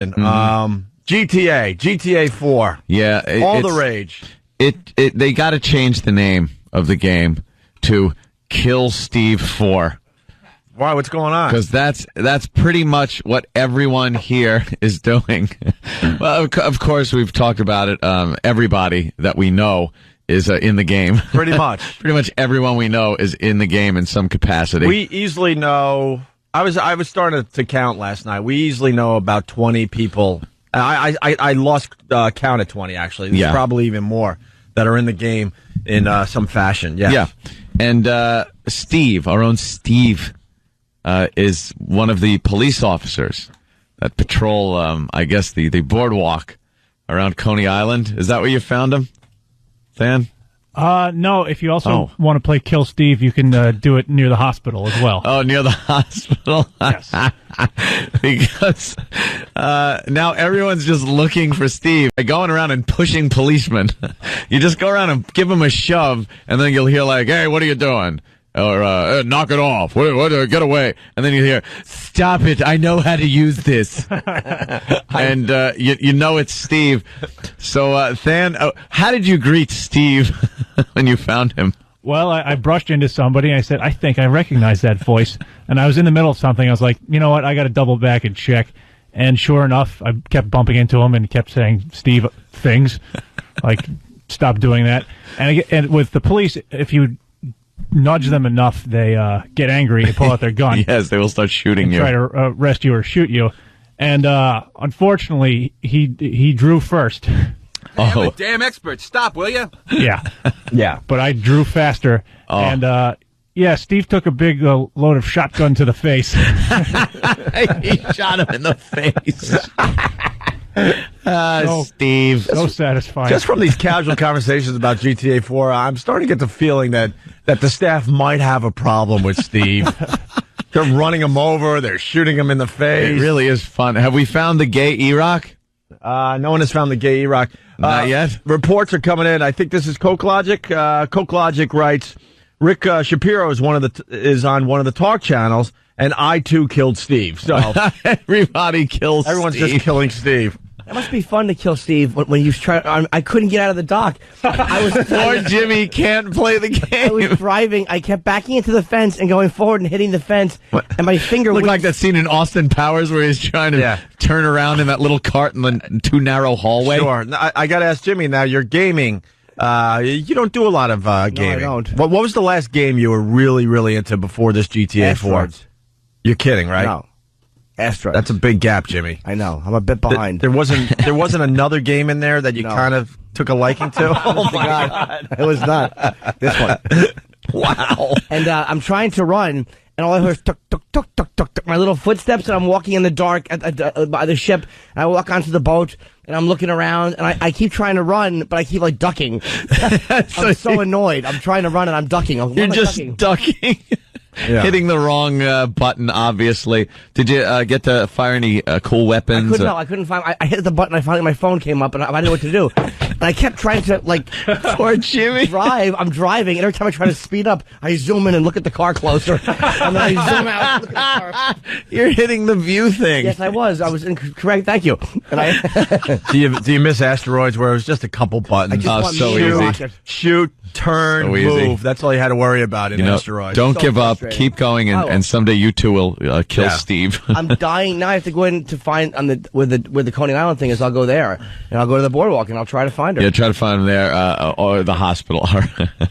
GTA 4. Yeah, all the rage. They got to change the name of the game to Kill Steve 4. Why? What's going on? Because that's pretty much what everyone here is doing. Well, of course, we've talked about it. Everybody that we know is in the game. Pretty much. Pretty much everyone we know is in the game in some capacity. We easily know. I was starting to count last night. We easily know about 20 people. I lost count at 20, actually. There's probably even more that are in the game in some fashion. Yeah. And Steve, our own Steve, is one of the police officers that patrol, I guess, the boardwalk around Coney Island. Is that where you found him, Than? No, if you also want to play Kill Steve, you can do it near the hospital as well. Oh, near the hospital? Yes. Because now everyone's just looking for Steve. Going around and pushing policemen. You just go around and give them a shove, and then you'll hear like, hey, what are you doing? Or knock it off. What, get away. And then you hear, stop it. I know how to use this. And you know it's Steve. So, Than, how did you greet Steve when you found him? Well, I brushed into somebody, and I said, I think I recognize that voice. And I was in the middle of something. I was like, you know what? I got to double back and check. And sure enough, I kept bumping into him, and he kept saying, Steve, things. Like, stop doing that. And with the police, if you nudge them enough, they get angry and pull out their gun. Yes, they will start shooting you. Try to arrest you or shoot you. And unfortunately, he drew first. I'm a damn expert. Stop, will you? Yeah. Yeah. But I drew faster. Oh. And, Steve took a big load of shotgun to the face. He shot him in the face. Steve. So satisfying. Just from these casual conversations about GTA 4, I'm starting to get the feeling that the staff might have a problem with Steve. They're running him over. They're shooting him in the face. It really is fun. Have we found the gay E-Rock? No one has found the gay E-Rock. Not yet? Reports are coming in. I think this is Cokelogic. Cokelogic writes, Rick Shapiro is on one of the talk channels, and I, too, killed Steve. So everybody kills Everyone's Steve. just killing Steve. It must be fun to kill Steve when you try. I couldn't get out of the dock. Poor Jimmy can't play the game. I was driving. I kept backing into the fence and going forward and hitting the fence. What? And my finger looked like that scene in Austin Powers where he's trying to turn around in that little cart in the too narrow hallway. Sure. I got to ask Jimmy now. You're gaming. You don't do a lot of gaming. No, I don't. What was the last game you were really, really into before this GTA 4? Asteroids. You're kidding, right? No. Asteroids. That's a big gap, Jimmy. I know. I'm a bit behind. There wasn't another game in there that you kind of took a liking to? Oh, my God. It was not. This one. Wow. And I'm trying to run, and all I hear is tuk, tuk, tuk, tuk, tuk, tuk, my little footsteps, and I'm walking in the dark by the ship, and I walk onto the boat, and I'm looking around, and I keep trying to run, but I keep, like, ducking. I'm so annoyed. I'm trying to run, and I'm ducking. You're just ducking. Yeah. Hitting the wrong button, obviously. Did you get to fire any cool weapons? I couldn't find. I hit the button. Finally, my phone came up, and I didn't know what to do. And I kept trying to, like, poor Jimmy. I'm driving, and every time I try to speed up, I zoom in and look at the car closer, and then I zoom out and look at the car. You're hitting the view thing. Yes, I was. I was incorrect. Thank you. And do you miss Asteroids where it was just a couple buttons? So easy. Shoot, turn, move. That's all you had to worry about in Asteroids. Don't give up. Keep going, and someday you too will kill Steve. I'm dying now. I have to go in to find where the Coney Island thing is. I'll go there, and I'll go to the boardwalk, and I'll try to find her. Yeah, try to find him there, or the hospital.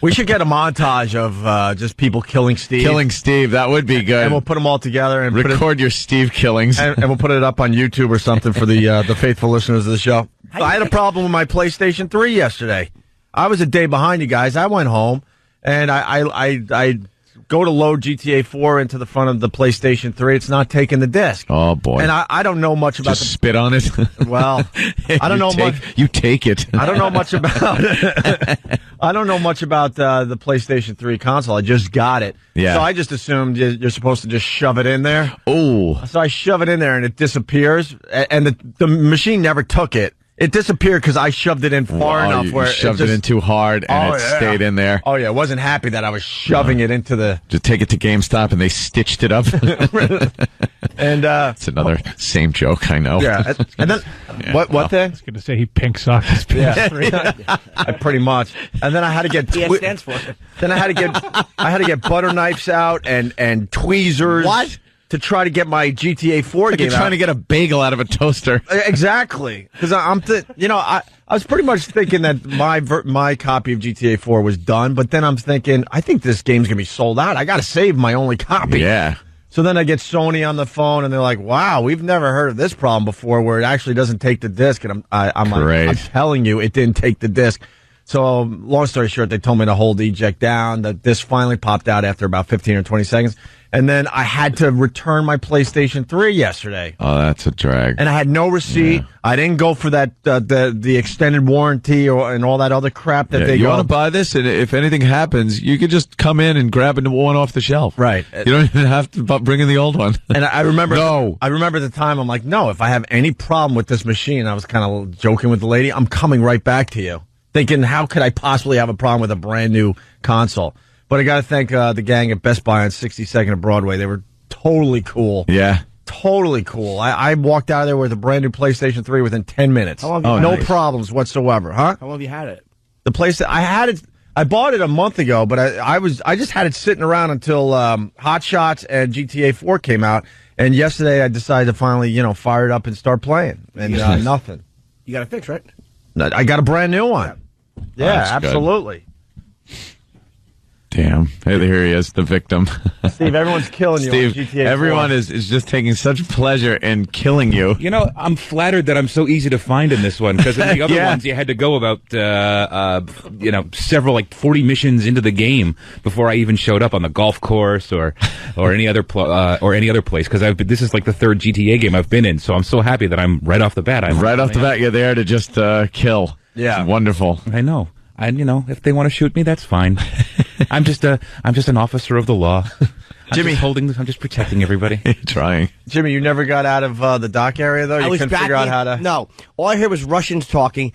We should get a montage of just people killing Steve. Killing Steve, that would be good. And we'll put them all together and record your Steve killings, and we'll put it up on YouTube or something for the faithful listeners of the show. I had a problem with my PlayStation 3 yesterday. I was a day behind you guys. I went home, and I go to load GTA 4 into the front of the PlayStation 3. It's not taking the disc. Oh, boy. And I don't know much about Just spit on it? Well, I don't know much. You take it. I don't know much about I don't know much about the PlayStation 3 console. I just got it. Yeah. So I just assumed you're supposed to just shove it in there. Oh. So I shove it in there, and it disappears. And the machine never took it. It disappeared because I shoved it in far enough where you shoved it in too hard and it stayed in there. Oh yeah, I wasn't happy that I was shoving it into the. Just take it to GameStop and they stitched it up. And it's another same joke, I know. Yeah, and then what thing? I was going to say he pink socked his PS3. Pretty much. And then I had to get. PS stands for it. Then I had to get butter knives out and tweezers. What? To try to get my GTA 4 Like game you're trying to get a bagel out of a toaster. Exactly. Because I was pretty much thinking that my copy of GTA 4 was done, but then I'm thinking, I think this game's going to be sold out. I got to save my only copy. Yeah. So then I get Sony on the phone, and they're like, wow, we've never heard of this problem before where it actually doesn't take the disc. And I'm like, I'm telling you, it didn't take the disc. So long story short, they told me to hold the eject down. The disc finally popped out after about 15 or 20 seconds. And then I had to return my PlayStation 3 yesterday. Oh, that's a drag. And I had no receipt. Yeah. I didn't go for that the extended warranty and all that other crap that they You go. want to buy this, and if anything happens, you could just come in and grab one off the shelf. Right. You don't even have to bring in the old one. And I remember, I remember at the time, I'm like, no, if I have any problem with this machine, I was kind of joking with the lady, I'm coming right back to you. Thinking, how could I possibly have a problem with a brand new console? But I got to thank the gang at Best Buy on 62nd and Broadway. They were totally cool. Yeah. Totally cool. I walked out of there with a brand new PlayStation 3 within 10 minutes. How long have you no problems whatsoever, huh? How long have you had it? The place I had it, I bought it a month ago, but I just had it sitting around until Hot Shots and GTA 4 came out. And yesterday I decided to finally, fire it up and start playing. And nothing. You got it fixed, right? I got a brand new one. Yeah, absolutely. Damn. Hey, here he is, the victim. Steve, everyone's killing you Steve, on GTA 4. Everyone is just taking such pleasure in killing you. I'm flattered that I'm so easy to find in this one, because in the other ones you had to go about, several, 40 missions into the game before I even showed up on the golf course or any other place, because this is like the third GTA game I've been in, so I'm so happy that I'm right off the bat. You're there to just kill. Yeah. It's wonderful. I know. And if they want to shoot me, that's fine. I'm just an officer of the law. Jimmy, I'm just protecting everybody. Trying. Jimmy, you never got out of the dock area though. You couldn't figure out how to. No, all I heard was Russians talking,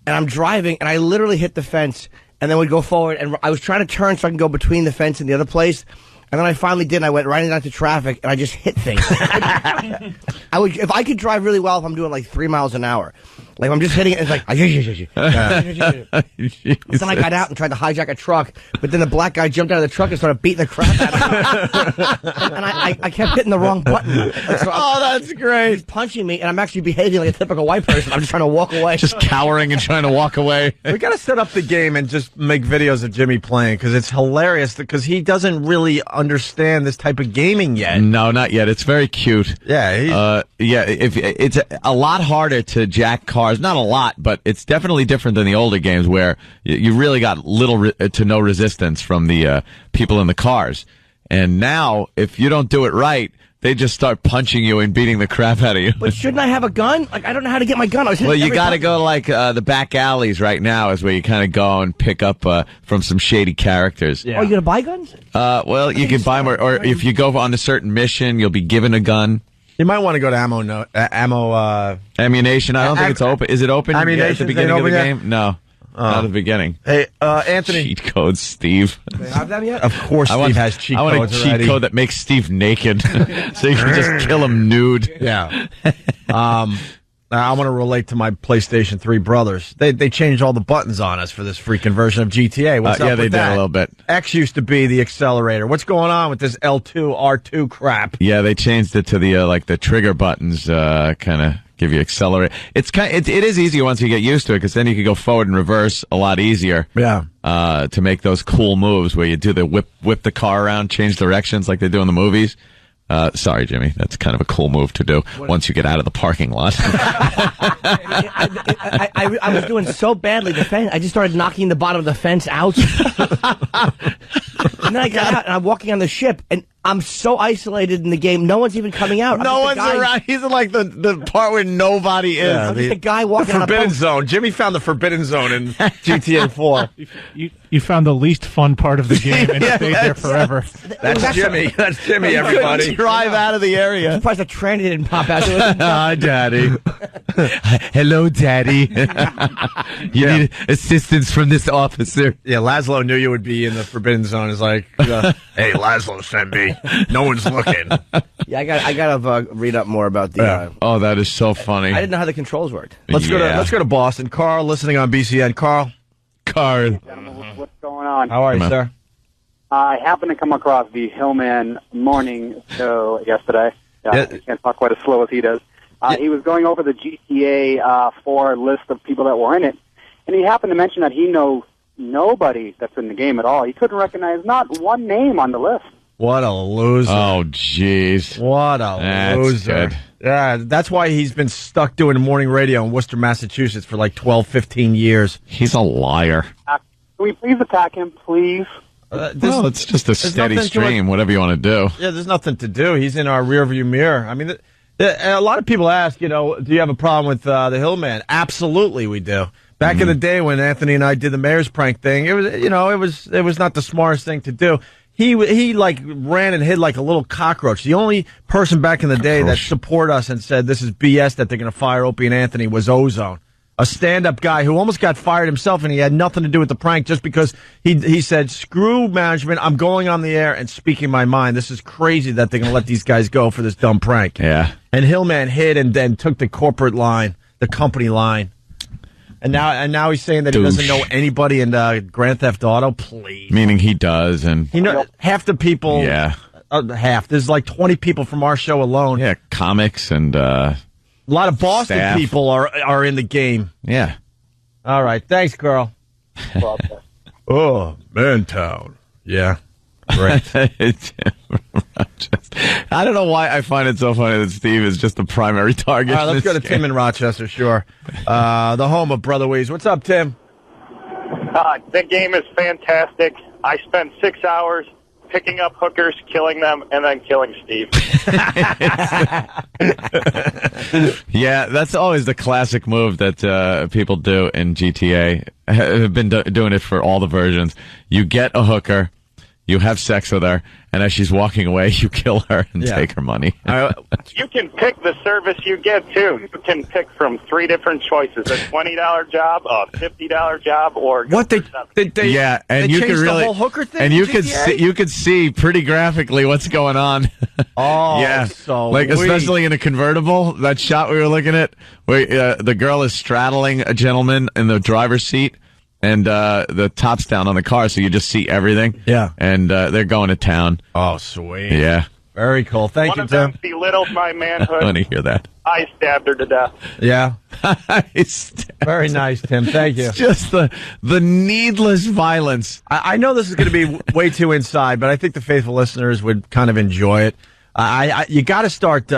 and I'm driving, and I literally hit the fence, and then would go forward, and I was trying to turn so I can go between the fence and the other place. And then I finally did, and I went right into traffic, and I just hit things. If I could drive really well, if I'm doing 3 miles an hour, I'm just hitting it, it's like, then I got out and tried to hijack a truck, but then the black guy jumped out of the truck and started beating the crap out of me. and I kept hitting the wrong button. That's great. He's punching me, and I'm actually behaving like a typical white person. I'm just trying to walk away. Just cowering and trying to walk away. We got to set up the game and just make videos of Jimmy playing, because it's hilarious, because he doesn't really understand this type of gaming yet. No, not yet. It's very cute. Yeah. If it's a lot harder to jack cars. Not a lot, but it's definitely different than the older games where you really got little to no resistance from the people in the cars. And now, if you don't do it right, they just start punching you and beating the crap out of you. But shouldn't I have a gun? I don't know how to get my gun. Well, you got to go the back alleys right now is where you kind of go and pick up from some shady characters. Yeah. Oh, you going to buy guns? Well, you can buy more, or if you go on a certain mission, you'll be given a gun. You might want to go to ammunition. I don't think it's open. Is it open at the beginning of the game? No. Not at the beginning. Hey, Anthony. Cheat codes, Steve. Do they have them yet? Of course, Steve has cheat codes. I want a cheat code that makes Steve naked, so you can just kill him nude. Yeah. I want to relate to my PlayStation 3 brothers. They changed all the buttons on us for this freaking version of GTA. What's up yeah, they with did that? a little bit. X used to be the accelerator. What's going on with this L2, R2 crap? Yeah, they changed it to the the trigger buttons, kind of give you accelerate. It is easier once you get used to it, because then you can go forward and reverse a lot easier. Yeah. To make those cool moves where you do the whip the car around, change directions like they do in the movies. Sorry, Jimmy. That's kind of a cool move to do once you get out of the parking lot. I was doing so badly. I just started knocking the bottom of the fence out. And then I got out, and I'm walking on the ship, and I'm so isolated in the game. No one's even coming out. No one's around. He's in like the part where nobody is. Yeah, I'm just a guy walking the on a forbidden boat. zone. Jimmy found the forbidden zone in GTA 4. You found the least fun part of the game and stayed there forever. That's Jimmy. That's Jimmy, everybody. Drive out of the area. I'm surprised the tranny didn't pop out. Hi, Daddy. Hello, Daddy. You need assistance from this officer. Yeah, Laszlo knew you would be in the forbidden zone. It's like, hey, Laszlo sent me. No one's looking. Yeah, I gotta read up more about the. Oh, that is so funny. I didn't know how the controls worked. Let's go to Boston. Carl, listening on BCN. Carl. What's going on? How are you, sir? I happened to come across the Hillman morning show yesterday. I can't talk quite as slow as he does. He was going over the GTA 4 list of people that were in it, and he happened to mention that he knows nobody that's in the game at all. He couldn't recognize not one name on the list. What a loser. Oh, jeez. What a loser. Good. Yeah, that's why he's been stuck doing morning radio in Worcester, Massachusetts for like 12, 15 years. He's a liar. Can we please attack him, please? Well, it's just a steady stream, whatever you want to do. Yeah, there's nothing to do. He's in our rearview mirror. I mean, a lot of people ask, do you have a problem with the Hillman? Absolutely, we do. Back in the day when Anthony and I did the mayor's prank thing, it was not the smartest thing to do. He like ran and hid like a little cockroach. The only person back in the day that supported us and said this is BS that they're going to fire Opie and Anthony was Ozone, a stand-up guy who almost got fired himself, and he had nothing to do with the prank just because he said, screw management, I'm going on the air and speaking my mind. This is crazy that they're going to let these guys go for this dumb prank. Yeah. And Hillman hid and then took the corporate line, the company line. And now he's saying that he doesn't know anybody in Grand Theft Auto. Please, meaning he does, and half the people. Yeah, half. There's like 20 people from our show alone. Yeah, comics and a lot of Boston staff. people are in the game. Yeah. All right, thanks, Carl. Oh, Mantown. Yeah. Right. I don't know why I find it so funny that Steve is just the primary target. All right, let's go to Tim in Rochester, sure. The home of Brother Weeze. What's up, Tim? The game is fantastic. I spent 6 hours picking up hookers, killing them, and then killing Steve. Yeah, that's always the classic move that people do in GTA. Have been doing it for all the versions. You get a hooker. You have sex with her, and as she's walking away, you kill her and take her money. You can pick the service you get, too. You can pick from 3 different choices, a $20 job, a $50 job, or... What, they yeah, and they you could changed really... the whole hooker thing and in you GTA? could see pretty graphically what's going on. Oh, yeah. so especially in a convertible, that shot we were looking at, where the girl is straddling a gentleman in the driver's seat, and the top's down on the car, so you just see everything. Yeah. And they're going to town. Oh, sweet. Yeah. Very cool. Thank you, One of them Tim. belittled my I manhood. want to hear that. I stabbed her to death. Yeah. Very nice, Tim. Thank you. It's just the needless violence. I know this is going to be way too inside, but I think the faithful listeners would kind of enjoy it. You got to start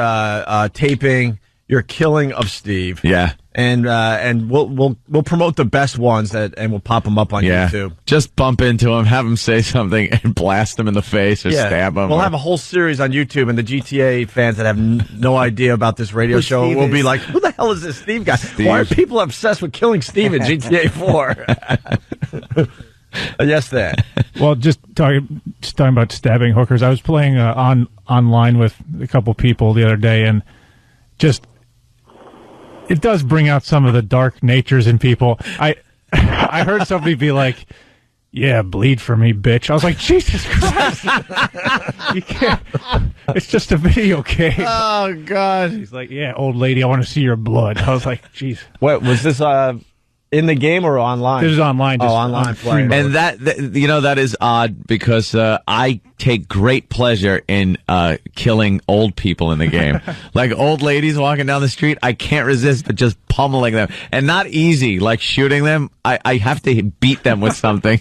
taping your killing of Steve. Yeah. And we'll promote the best ones and we'll pop them up on YouTube. Just bump into him, have him say something, and blast him in the face or stab him. We'll have a whole series on YouTube, and the GTA fans that have no idea about this radio show will be like, "Who the hell is this Steve guy? Why are people obsessed with killing Steve in GTA 4?" Yes, that. Well, just talking about stabbing hookers. I was playing online with a couple people the other day, and just. It does bring out some of the dark natures in people. I heard somebody be like, "Yeah, bleed for me, bitch." I was like, Jesus Christ. You can't. It's just a video game. Oh, God. He's like, "Yeah, old lady, I want to see your blood." I was like, jeez. What was this in the game or online? This is online. Just online play. And that is odd because I take great pleasure in killing old people in the game. Like old ladies walking down the street, I can't resist but just pummeling them. And not easy, like shooting them. I have to beat them with something.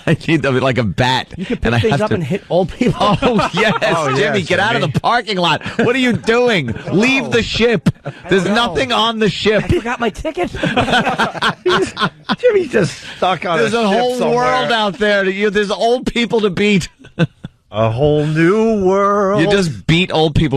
I need them like a bat. You can pick things up and hit old people. Oh, yes, Jimmy, get out of the parking lot. What are you doing? Leave the ship. There's nothing on the ship. I forgot my ticket. Jimmy's just stuck on There's a whole somewhere. world out there. There's old people to beat. A whole new world. You just beat old people